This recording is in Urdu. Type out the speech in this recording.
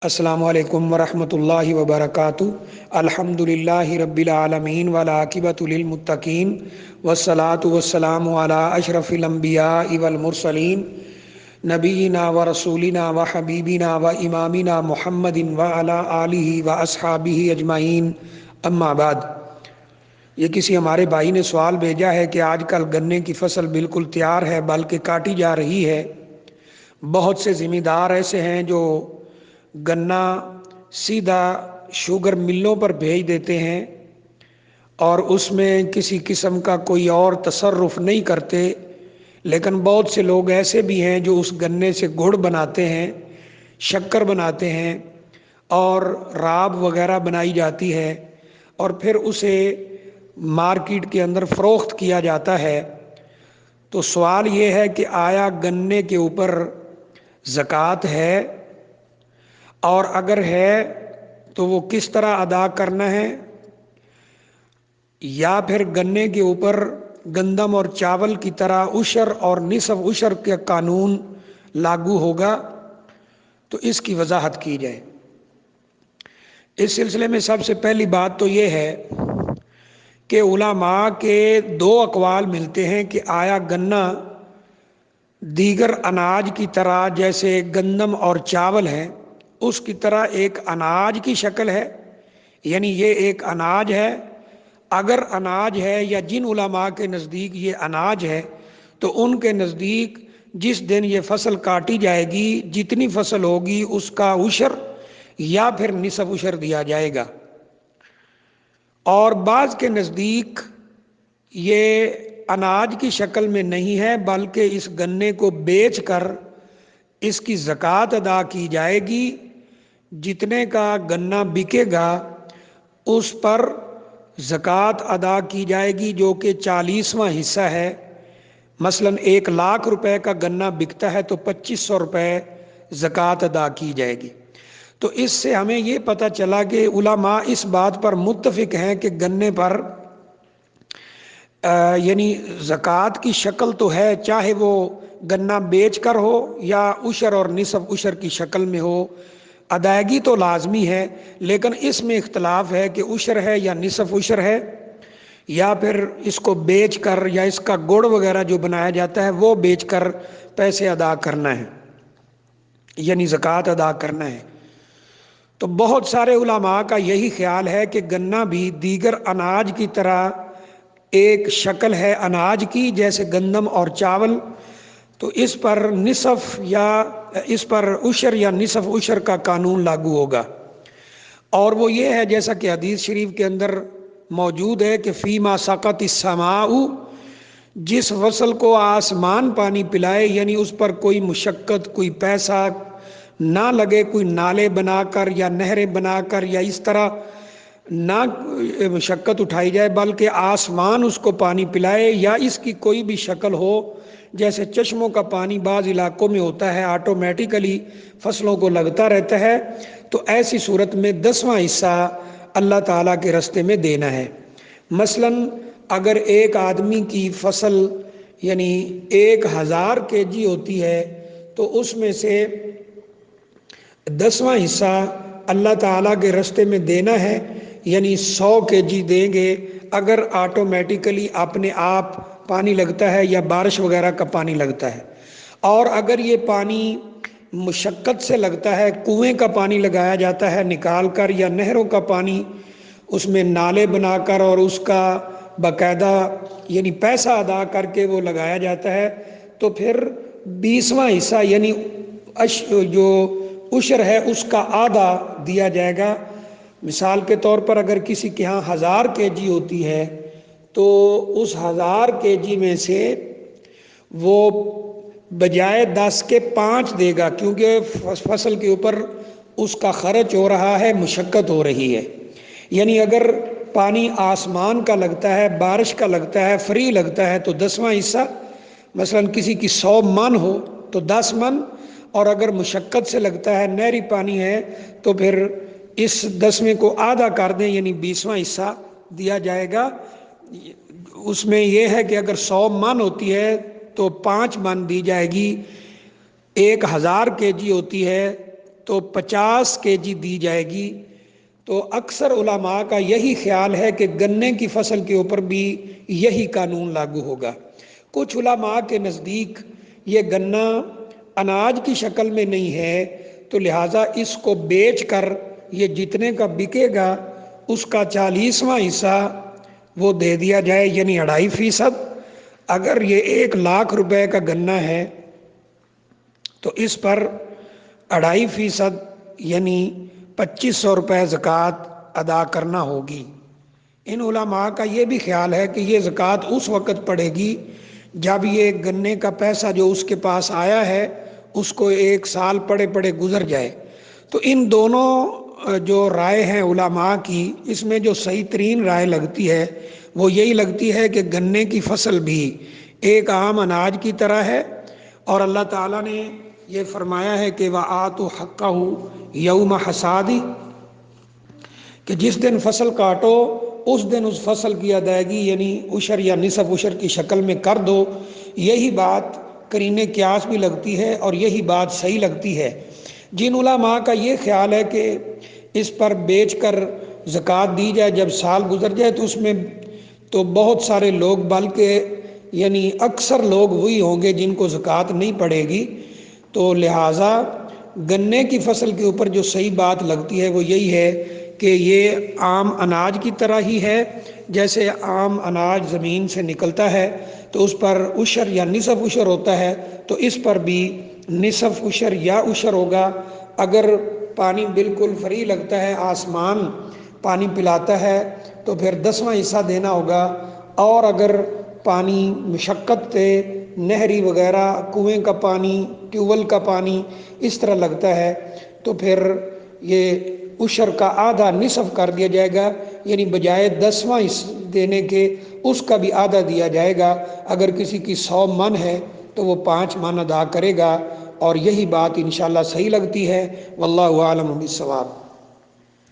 السلام علیکم ورحمۃ اللہ وبرکاتہ۔ الحمد للہ رب العالمین والعاقبۃ للمتقین والصلاۃ والسلام علی اشرف الانبیاء والمرسلین نبینا و رسولنا و حبیبنا و امامنا محمد وعلی آلہ و اصحابہ اجمعین، اما بعد۔ یہ کسی ہمارے بھائی نے سوال بھیجا ہے کہ آج کل گنے کی فصل بالکل تیار ہے بلکہ کاٹی جا رہی ہے۔ بہت سے ذمہ دار ایسے ہیں جو گنا سیدھا شوگر ملوں پر بھیج دیتے ہیں اور اس میں کسی قسم کا کوئی اور تصرف نہیں کرتے، لیکن بہت سے لوگ ایسے بھی ہیں جو اس گنے سے گڑ بناتے ہیں، شکر بناتے ہیں اور راب وغیرہ بنائی جاتی ہے اور پھر اسے مارکیٹ کے اندر فروخت کیا جاتا ہے۔ تو سوال یہ ہے کہ آیا گنے کے اوپر زکوٰۃ ہے، اور اگر ہے تو وہ کس طرح ادا کرنا ہے، یا پھر گنے کے اوپر گندم اور چاول کی طرح عشر اور نصف عشر کا قانون لاگو ہوگا؟ تو اس کی وضاحت کی جائے۔ اس سلسلے میں سب سے پہلی بات تو یہ ہے کہ علماء کے دو اقوال ملتے ہیں کہ آیا گنا دیگر اناج کی طرح جیسے گندم اور چاول ہے اس کی طرح ایک اناج کی شکل ہے، یعنی یہ ایک اناج ہے۔ اگر اناج ہے یا جن علماء کے نزدیک یہ اناج ہے تو ان کے نزدیک جس دن یہ فصل کاٹی جائے گی جتنی فصل ہوگی اس کا عشر یا پھر نصف عشر دیا جائے گا۔ اور بعض کے نزدیک یہ اناج کی شکل میں نہیں ہے بلکہ اس گنے کو بیچ کر اس کی زکوٰۃ ادا کی جائے گی۔ جتنے کا گنا بکے گا اس پر زکوٰۃ ادا کی جائے گی، جو کہ 40واں حصہ ہے۔ مثلا 1,00,000 روپے کا گنا بکتا ہے تو 2,500 روپے زکوٰۃ ادا کی جائے گی۔ تو اس سے ہمیں یہ پتہ چلا کہ علماء اس بات پر متفق ہیں کہ گنے پر یعنی زکوٰۃ کی شکل تو ہے، چاہے وہ گنا بیچ کر ہو یا عشر اور نصف عشر کی شکل میں ہو، ادائیگی تو لازمی ہے، لیکن اس میں اختلاف ہے کہ عشر ہے یا نصف عشر ہے، یا پھر اس کو بیچ کر یا اس کا گڑ وغیرہ جو بنایا جاتا ہے وہ بیچ کر پیسے ادا کرنا ہے، یعنی زکوٰۃ ادا کرنا ہے۔ تو بہت سارے علماء کا یہی خیال ہے کہ گنا بھی دیگر اناج کی طرح ایک شکل ہے اناج کی، جیسے گندم اور چاول، تو اس پر نصف یا اس پر عشر یا نصف عشر کا قانون لاگو ہوگا۔ اور وہ یہ ہے جیسا کہ حدیث شریف کے اندر موجود ہے کہ فیما سقط السماء، جس فصل کو آسمان پانی پلائے، یعنی اس پر کوئی مشقت کوئی پیسہ نہ لگے، کوئی نالے بنا کر یا نہریں بنا کر یا اس طرح نہ مشقت اٹھائی جائے بلکہ آسمان اس کو پانی پلائے، یا اس کی کوئی بھی شکل ہو، جیسے چشموں کا پانی بعض علاقوں میں ہوتا ہے آٹومیٹیکلی فصلوں کو لگتا رہتا ہے، تو ایسی صورت میں 10واں حصہ اللہ تعالیٰ کے راستے میں دینا ہے۔ مثلا اگر ایک آدمی کی فصل یعنی 1,000 kg ہوتی ہے تو اس میں سے 10واں حصہ اللہ تعالیٰ کے راستے میں دینا ہے، یعنی 100 kg دیں گے اگر آٹومیٹیکلی اپنے آپ پانی لگتا ہے یا بارش وغیرہ کا پانی لگتا ہے۔ اور اگر یہ پانی مشقت سے لگتا ہے، کنویں کا پانی لگایا جاتا ہے نکال کر یا نہروں کا پانی اس میں نالے بنا کر اور اس کا باقاعدہ یعنی پیسہ ادا کر کے وہ لگایا جاتا ہے، تو پھر 20واں حصہ یعنی جو عشر ہے اس کا آدھا دیا جائے گا۔ مثال کے طور پر اگر کسی کے ہاں 1,000 kg ہوتی ہے تو اس 1,000 kg میں سے وہ بجائے 10 کے 5 دے گا، کیونکہ فصل کے اوپر اس کا خرچ ہو رہا ہے، مشقت ہو رہی ہے۔ یعنی اگر پانی آسمان کا لگتا ہے، بارش کا لگتا ہے، فری لگتا ہے تو 10واں حصہ، مثلا کسی کی 100 من ہو تو 10 من، اور اگر مشقت سے لگتا ہے نہری پانی ہے تو پھر اس 10ویں کو آدھا کر دیں یعنی 20واں حصہ دیا جائے گا۔ اس میں یہ ہے کہ اگر 100 من ہوتی ہے تو 5 من دی جائے گی، 1,000 kg ہوتی ہے تو 50 kg دی جائے گی۔ تو اکثر علماء کا یہی خیال ہے کہ گنے کی فصل کے اوپر بھی یہی قانون لاگو ہوگا۔ کچھ علماء کے نزدیک یہ گنا اناج کی شکل میں نہیں ہے، تو لہٰذا اس کو بیچ کر یہ جتنے کا بکے گا اس کا 40واں حصہ وہ دے دیا جائے، یعنی 2.5%۔ اگر یہ 1,00,000 روپے کا گنا ہے تو اس پر 2.5% یعنی 2,500 روپے زکوٰۃ ادا کرنا ہوگی۔ ان علماء کا یہ بھی خیال ہے کہ یہ زکوٰۃ اس وقت پڑے گی جب یہ گنے کا پیسہ جو اس کے پاس آیا ہے اس کو 1 سال پڑے پڑے گزر جائے۔ تو ان دونوں جو رائے ہیں علماء کی، اس میں جو صحیح ترین رائے لگتی ہے وہ یہی لگتی ہے کہ گنے کی فصل بھی ایک عام اناج کی طرح ہے، اور اللہ تعالیٰ نے یہ فرمایا ہے کہ وَآتُوا حَقَّهُ یوم حصادی، کہ جس دن فصل کاٹو اس دن اس فصل کی ادائیگی یعنی عشر یا نصف عشر کی شکل میں کر دو۔ یہی بات قرین قیاس بھی لگتی ہے اور یہی بات صحیح لگتی ہے۔ جن علماء کا یہ خیال ہے کہ اس پر بیچ کر زکوٰۃ دی جائے جب سال گزر جائے، تو اس میں تو بہت سارے لوگ، بلکہ یعنی اکثر لوگ وہی ہوں گے جن کو زکوٰۃ نہیں پڑے گی۔ تو لہٰذا گنے کی فصل کے اوپر جو صحیح بات لگتی ہے وہ یہی ہے کہ یہ عام اناج کی طرح ہی ہے، جیسے عام اناج زمین سے نکلتا ہے تو اس پر عشر یا نصف عشر ہوتا ہے، تو اس پر بھی نصف عشر یا عشر ہوگا۔ اگر پانی بالکل فری لگتا ہے، آسمان پانی پلاتا ہے، تو پھر 10واں حصہ دینا ہوگا، اور اگر پانی مشقت سے نہری وغیرہ، کنویں کا پانی، ٹیوب ویل کا پانی اس طرح لگتا ہے تو پھر یہ عشر کا آدھا نصف کر دیا جائے گا، یعنی بجائے 10واں دینے کے اس کا بھی آدھا دیا جائے گا۔ اگر کسی کی 100 من ہے تو وہ 5 من ادا کرے گا، اور یہی بات انشاءاللہ صحیح لگتی ہے۔ واللہ اعلم بالصواب۔